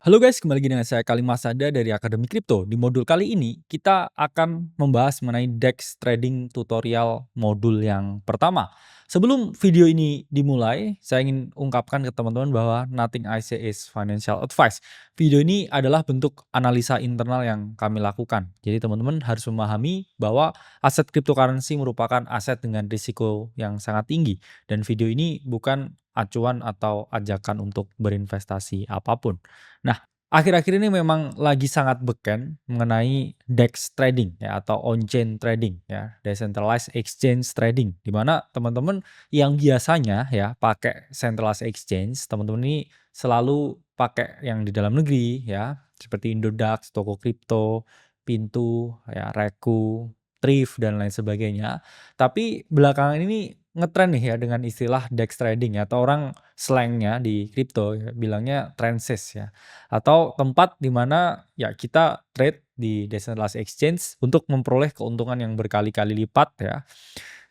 Halo guys, kembali lagi dengan saya Kalimas Sada dari Akademi Kripto. Di modul kali ini kita akan membahas mengenai DEX trading tutorial modul yang pertama. Sebelum video ini dimulai, saya ingin ungkapkan ke teman-teman bahwa nothing I say is financial advice. Video ini adalah bentuk analisa internal yang kami lakukan. Jadi teman-teman harus memahami bahwa aset cryptocurrency merupakan aset dengan risiko yang sangat tinggi. Dan video ini bukan acuan atau ajakan untuk berinvestasi apapun. Nah, akhir-akhir ini memang lagi sangat beken mengenai DEX trading ya atau on-chain trading ya, decentralized exchange trading, di mana teman-teman yang biasanya ya pakai centralized exchange, teman-teman ini selalu pakai yang di dalam negeri ya, seperti Indodax, Toko Kripto, Pintu, ya, Reku, Thrift dan lain sebagainya. Tapi belakangan ini ngetren nih ya dengan istilah DEX trading ya, atau orang slangnya di kripto ya, bilangnya transis ya, atau tempat di mana ya kita trade di decentralized exchange untuk memperoleh keuntungan yang berkali-kali lipat ya.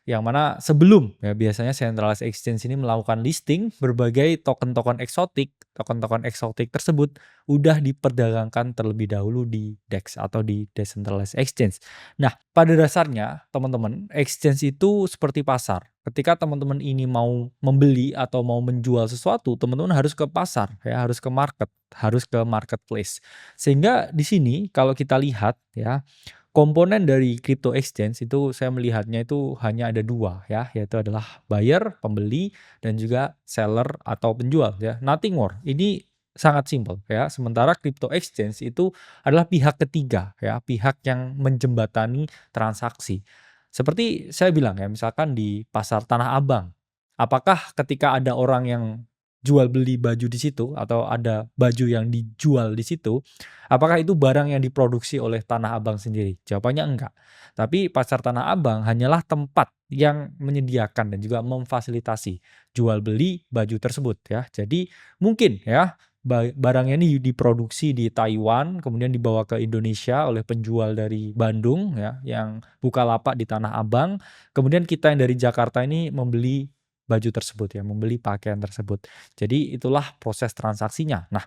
Yang mana sebelum ya biasanya centralized exchange ini melakukan listing berbagai token-token eksotik tersebut udah diperdagangkan terlebih dahulu di DEX atau di decentralized exchange. Nah, pada dasarnya teman-teman, exchange itu seperti pasar. Ketika teman-teman ini mau membeli atau mau menjual sesuatu, teman-teman harus ke pasar ya, harus ke market, harus ke marketplace. Sehingga di sini kalau kita lihat ya, komponen dari crypto exchange itu saya melihatnya itu hanya ada dua ya, yaitu adalah buyer, pembeli, dan juga seller atau penjual ya. Nothing more. Ini sangat simpel ya. Sementara crypto exchange itu adalah pihak ketiga ya, pihak yang menjembatani transaksi. Seperti saya bilang ya, misalkan di pasar Tanah Abang, apakah ketika ada orang yang jual beli baju di situ atau ada baju yang dijual di situ, apakah itu barang yang diproduksi oleh Tanah Abang sendiri? Jawabannya enggak. Tapi pasar Tanah Abang hanyalah tempat yang menyediakan dan juga memfasilitasi jual beli baju tersebut ya. Jadi mungkin ya barangnya ini diproduksi di Taiwan, kemudian dibawa ke Indonesia oleh penjual dari Bandung ya, yang buka lapak di Tanah Abang. Kemudian kita yang dari Jakarta ini membeli baju tersebut ya, membeli pakaian tersebut. Jadi itulah proses transaksinya. Nah,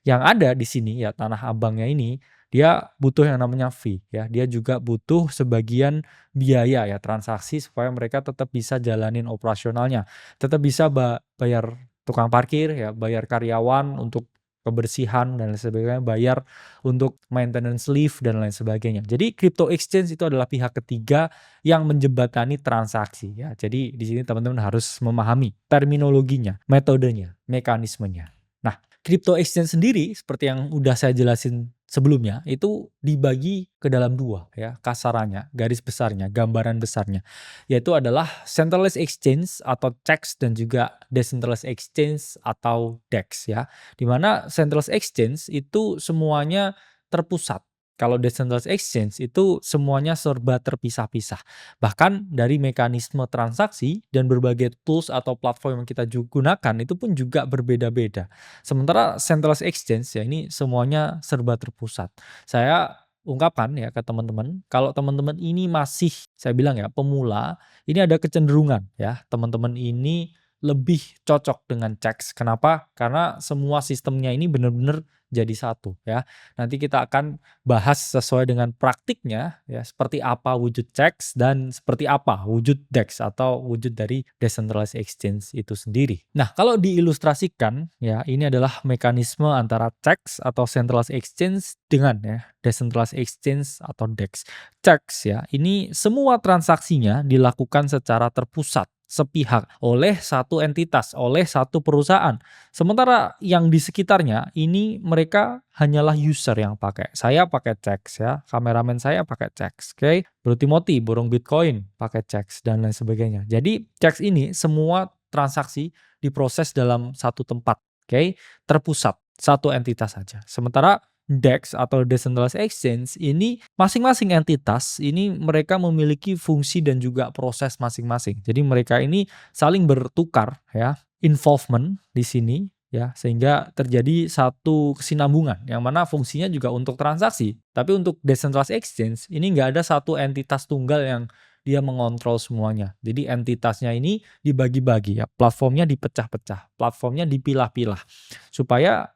yang ada di sini ya Tanah Abangnya ini, dia butuh yang namanya fee ya. Dia juga butuh sebagian biaya ya transaksi supaya mereka tetap bisa jalanin operasionalnya. Tetap bisa bayar tukang parkir ya, bayar karyawan untuk kebersihan dan lain sebagainya, bayar untuk maintenance lift dan lain sebagainya. Jadi crypto exchange itu adalah pihak ketiga yang menjembatani transaksi ya. Jadi di sini teman-teman harus memahami terminologinya, metodenya, mekanismenya. Nah, crypto exchange sendiri seperti yang udah saya jelasin sebelumnya itu dibagi ke dalam dua ya, kasarannya, garis besarnya, gambaran besarnya, yaitu adalah centralized exchange atau CEX dan juga decentralized exchange atau DEX ya. Di mana centralized exchange itu semuanya terpusat. Kalau decentralized exchange itu semuanya serba terpisah-pisah. Bahkan dari mekanisme transaksi dan berbagai tools atau platform yang kita gunakan itu pun juga berbeda-beda. Sementara centralized exchange ya ini semuanya serba terpusat. Saya ungkapkan ya ke teman-teman, kalau teman-teman ini masih saya bilang ya pemula, ini ada kecenderungan ya teman-teman ini lebih cocok dengan CEX. Kenapa? Karena semua sistemnya ini benar-benar jadi satu ya. Nanti kita akan bahas sesuai dengan praktiknya ya, seperti apa wujud CEX dan seperti apa wujud DEX atau wujud dari decentralized exchange itu sendiri. Nah, kalau diilustrasikan ya, ini adalah mekanisme antara CEX atau centralized exchange dengan ya decentralized exchange atau DEX. CEX ya, ini semua transaksinya dilakukan secara terpusat, sepihak oleh satu entitas, oleh satu perusahaan. Sementara yang di sekitarnya ini mereka hanyalah user yang pakai. Saya pakai CEX ya, kameramen saya pakai CEX, oke. Bro Timothy borong Bitcoin pakai CEX dan lain sebagainya. Jadi CEX ini semua transaksi diproses dalam satu tempat, oke, terpusat, satu entitas saja. Sementara DEX atau Decentralized Exchange ini masing-masing entitas ini mereka memiliki fungsi dan juga proses masing-masing. Jadi mereka ini saling bertukar ya, involvement di sini ya, sehingga terjadi satu kesinambungan yang mana fungsinya juga untuk transaksi. Tapi untuk Decentralized Exchange ini nggak ada satu entitas tunggal yang dia mengontrol semuanya. Jadi entitasnya ini dibagi-bagi ya, platformnya dipecah-pecah, platformnya dipilah-pilah supaya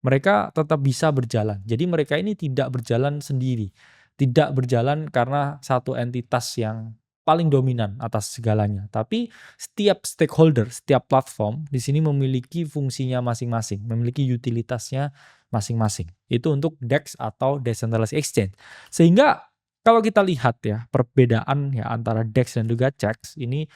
mereka tetap bisa berjalan. Jadi mereka ini tidak berjalan sendiri, tidak berjalan karena satu entitas yang paling dominan atas segalanya. Tapi setiap stakeholder, setiap platform di sini memiliki fungsinya masing-masing, memiliki utilitasnya masing-masing. Itu untuk DEX atau Decentralized Exchange. Sehingga kalau kita lihat ya perbedaan ya antara DEX dan juga CEX ini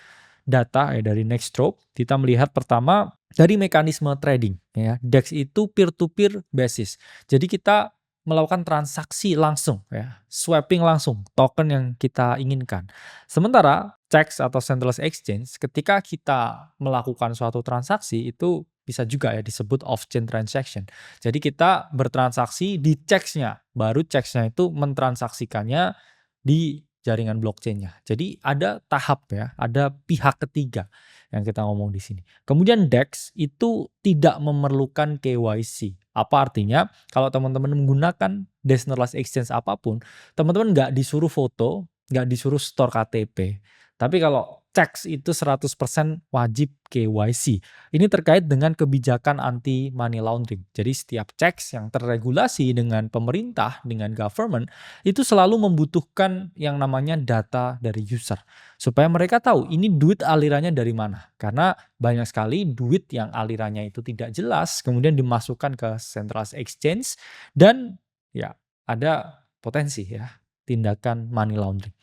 data ya dari Nextstroke, kita melihat pertama dari mekanisme trading ya. DEX itu peer to peer basis. Jadi kita melakukan transaksi langsung ya, swapping langsung token yang kita inginkan. Sementara CEX atau centralized exchange ketika kita melakukan suatu transaksi itu bisa juga ya disebut off-chain transaction. Jadi kita bertransaksi di CEX-nya, baru CEX-nya itu mentransaksikannya di jaringan blockchain-nya. Jadi ada tahap ya, ada pihak ketiga yang kita ngomong di sini. Kemudian DEX itu tidak memerlukan KYC. Apa artinya? Kalau teman-teman menggunakan decentralized exchange apapun, teman-teman nggak disuruh foto, nggak disuruh store KTP. Tapi kalau CEX itu 100% wajib KYC. Ini terkait dengan kebijakan anti money laundering. Jadi setiap CEX yang terregulasi dengan pemerintah, dengan government, itu selalu membutuhkan yang namanya data dari user. Supaya mereka tahu ini duit alirannya dari mana. Karena banyak sekali duit yang alirannya itu tidak jelas, kemudian dimasukkan ke centralized exchange, dan ya ada potensi ya tindakan money laundering.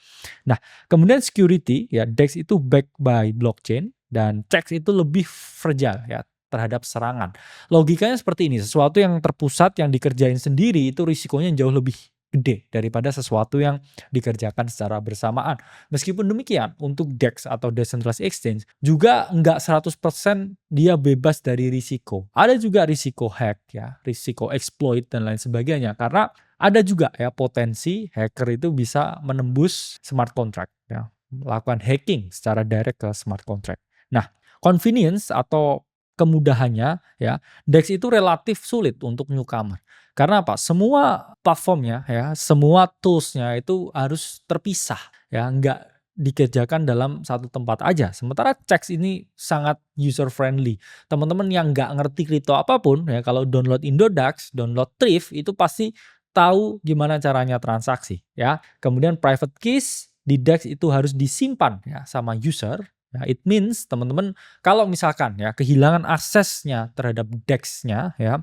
Nah, kemudian security ya, DEX itu backed by blockchain dan CEX itu lebih fragile ya terhadap serangan. Logikanya seperti ini, sesuatu yang terpusat yang dikerjain sendiri itu risikonya jauh lebih gede daripada sesuatu yang dikerjakan secara bersamaan. Meskipun demikian, untuk DEX atau Decentralized Exchange juga nggak 100% dia bebas dari risiko. Ada juga risiko hack ya, risiko exploit dan lain sebagainya. Karena ada juga ya potensi hacker itu bisa menembus smart contract ya, melakukan hacking secara direct ke smart contract. Nah, convenience atau kemudahannya ya, DEX itu relatif sulit untuk newcomer. Karena apa? Semua platformnya ya, semua toolsnya itu harus terpisah ya, nggak dikerjakan dalam satu tempat aja. Sementara CEX ini sangat user friendly. Teman-teman yang nggak ngerti kripto apapun ya, kalau download Indodax, download Thrift itu pasti tahu gimana caranya transaksi ya. Kemudian private keys di DEX itu harus disimpan ya sama user. Ya, it means teman-teman kalau misalkan ya kehilangan aksesnya terhadap DEX-nya ya,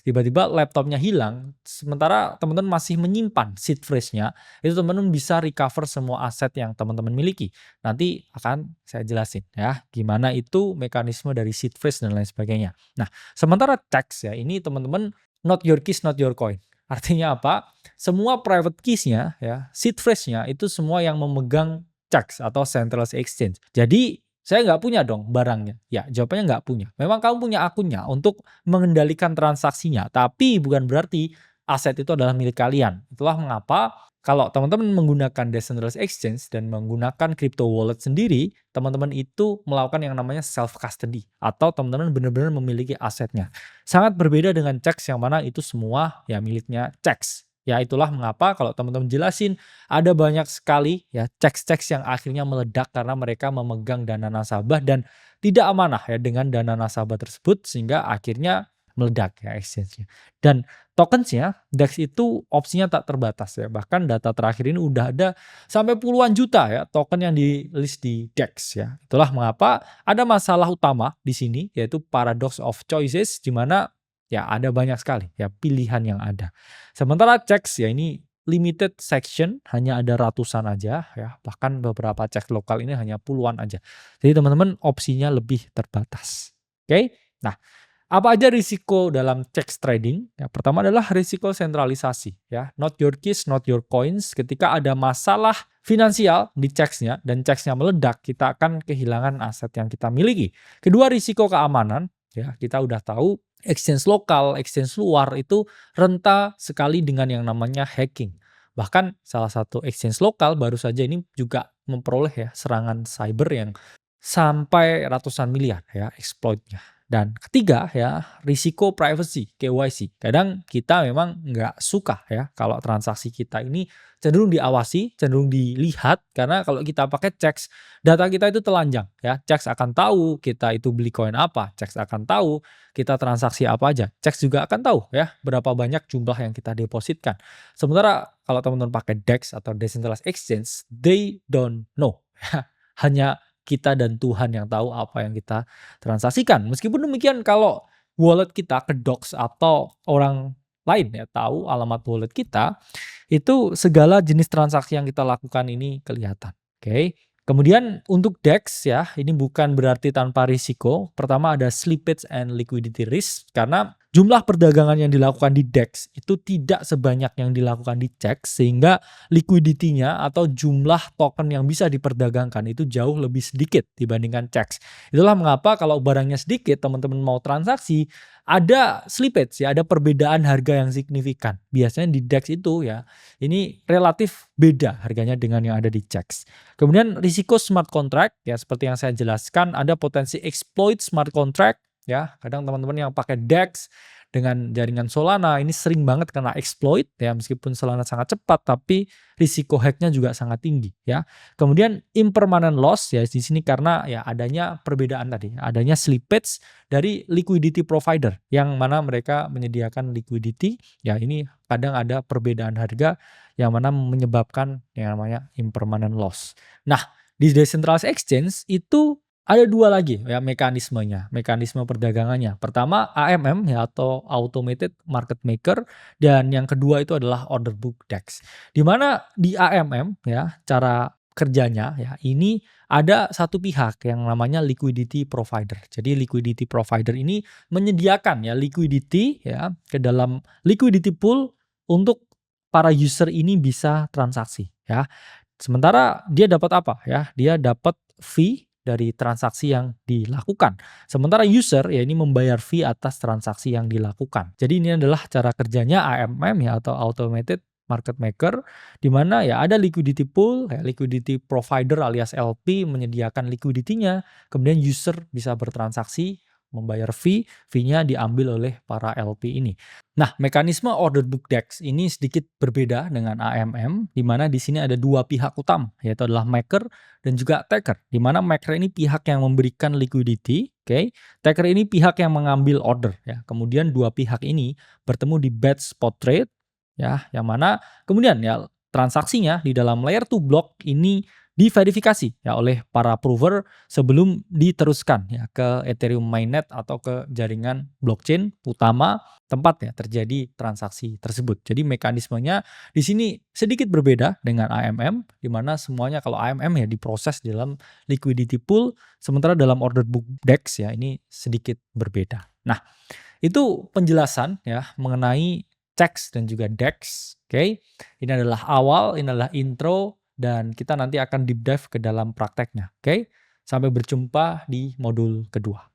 tiba-tiba laptopnya hilang, sementara teman-teman masih menyimpan seed phrase-nya, itu teman-teman bisa recover semua aset yang teman-teman miliki. Nanti akan saya jelasin ya gimana itu mekanisme dari seed phrase dan lain sebagainya. Nah, sementara CEX ya ini teman-teman not your keys, not your coin. Artinya apa? Semua private keys-nya ya, seed phrase-nya itu semua yang memegang CEX atau centralized exchange. Jadi saya nggak punya dong barangnya. Ya, jawabannya nggak punya. Memang kamu punya akunnya untuk mengendalikan transaksinya, tapi bukan berarti aset itu adalah milik kalian. Itulah mengapa kalau teman-teman menggunakan decentralized exchange dan menggunakan crypto wallet sendiri, teman-teman itu melakukan yang namanya self custody atau teman-teman benar-benar memiliki asetnya. Sangat berbeda dengan CEX yang mana itu semua ya miliknya CEX. Ya itulah mengapa kalau teman-teman jelasin ada banyak sekali ya CEX-CEX yang akhirnya meledak karena mereka memegang dana nasabah dan tidak amanah ya dengan dana nasabah tersebut sehingga akhirnya meledak ya exchange-nya. Dan tokens-nya DEX itu opsinya tak terbatas ya. Bahkan data terakhir ini udah ada sampai puluhan juta ya token yang di list di DEX ya. Itulah mengapa ada masalah utama di sini yaitu paradox of choices di mana ya ada banyak sekali ya pilihan yang ada. Sementara CEX ya ini limited section, hanya ada ratusan aja ya. Bahkan beberapa CEX lokal ini hanya puluhan aja. Jadi teman-teman opsinya lebih terbatas. Oke? Nah, apa aja risiko dalam CEX trading? Ya, pertama adalah risiko sentralisasi ya. Not your keys, not your coins. Ketika ada masalah finansial di CEX-nya dan CEX-nya meledak, kita akan kehilangan aset yang kita miliki. Kedua, risiko keamanan. Ya, kita udah tahu exchange lokal, exchange luar itu rentan sekali dengan yang namanya hacking. Bahkan salah satu exchange lokal baru saja ini juga memperoleh ya serangan cyber yang sampai ratusan miliar ya exploitnya. Dan ketiga ya, risiko privacy, KYC. Kadang kita memang nggak suka ya kalau transaksi kita ini cenderung diawasi, cenderung dilihat, karena kalau kita pakai checks, data kita itu telanjang ya. Checks akan tahu kita itu beli koin apa, checks akan tahu kita transaksi apa aja, checks juga akan tahu ya berapa banyak jumlah yang kita depositkan. Sementara kalau teman-teman pakai DEX atau Decentralized Exchange, they don't know. Hanya kita dan Tuhan yang tahu apa yang kita transaksikan. Meskipun demikian, kalau wallet kita ke docs atau orang lain ya tahu alamat wallet kita, itu segala jenis transaksi yang kita lakukan ini kelihatan. Oke. Kemudian untuk DEX ya, ini bukan berarti tanpa risiko. Pertama ada slippage and liquidity risk, karena jumlah perdagangan yang dilakukan di DEX itu tidak sebanyak yang dilakukan di CEX, sehingga liquidity-nya atau jumlah token yang bisa diperdagangkan itu jauh lebih sedikit dibandingkan CEX. Itulah mengapa kalau barangnya sedikit, teman-teman mau transaksi, ada slippage ya, ada perbedaan harga yang signifikan. Biasanya di DEX itu ya, ini relatif beda harganya dengan yang ada di CEX. Kemudian risiko smart contract ya, seperti yang saya jelaskan, ada potensi exploit smart contract ya. Kadang teman-teman yang pakai DEX dengan jaringan Solana ini sering banget kena exploit ya, meskipun Solana sangat cepat tapi risiko hacknya juga sangat tinggi ya. Kemudian impermanent loss ya di sini karena ya adanya perbedaan tadi, adanya slippage dari liquidity provider yang mana mereka menyediakan liquidity ya, ini kadang ada perbedaan harga yang mana menyebabkan yang namanya impermanent loss. Nah, di decentralized exchange itu ada dua lagi ya mekanismenya, mekanisme perdagangannya. Pertama AMM ya atau automated market maker, dan yang kedua itu adalah order book DEX. Di mana di AMM ya cara kerjanya ya ini ada satu pihak yang namanya liquidity provider. Jadi liquidity provider ini menyediakan ya liquidity ya ke dalam liquidity pool untuk para user ini bisa transaksi ya. Sementara dia dapat apa ya? Dia dapat fee dari transaksi yang dilakukan. Sementara user ya ini membayar fee atas transaksi yang dilakukan. Jadi ini adalah cara kerjanya AMM ya atau automated market maker, di mana ya ada liquidity pool, ya, liquidity provider alias LP menyediakan liquidity-nya, kemudian user bisa bertransaksi, membayar fee-nya diambil oleh para LP ini. Nah, mekanisme order book DEX ini sedikit berbeda dengan AMM, di mana di sini ada dua pihak utama, yaitu adalah maker dan juga taker. Di mana maker ini pihak yang memberikan liquidity, oke. Taker ini pihak yang mengambil order ya. Kemudian dua pihak ini bertemu di batch spot trade ya, yang mana kemudian ya transaksinya di dalam layer 2 block ini diverifikasi ya oleh para prover sebelum diteruskan ya ke Ethereum mainnet atau ke jaringan blockchain utama tempat ya terjadi transaksi tersebut. Jadi mekanismenya di sini sedikit berbeda dengan AMM, di mana semuanya kalau AMM ya diproses di dalam liquidity pool, sementara dalam order book DEX ya ini sedikit berbeda. Nah, itu penjelasan ya mengenai CEX dan juga DEX. Oke. Ini adalah awal, ini adalah intro, dan kita nanti akan deep dive ke dalam prakteknya. Oke. Sampai berjumpa di modul kedua.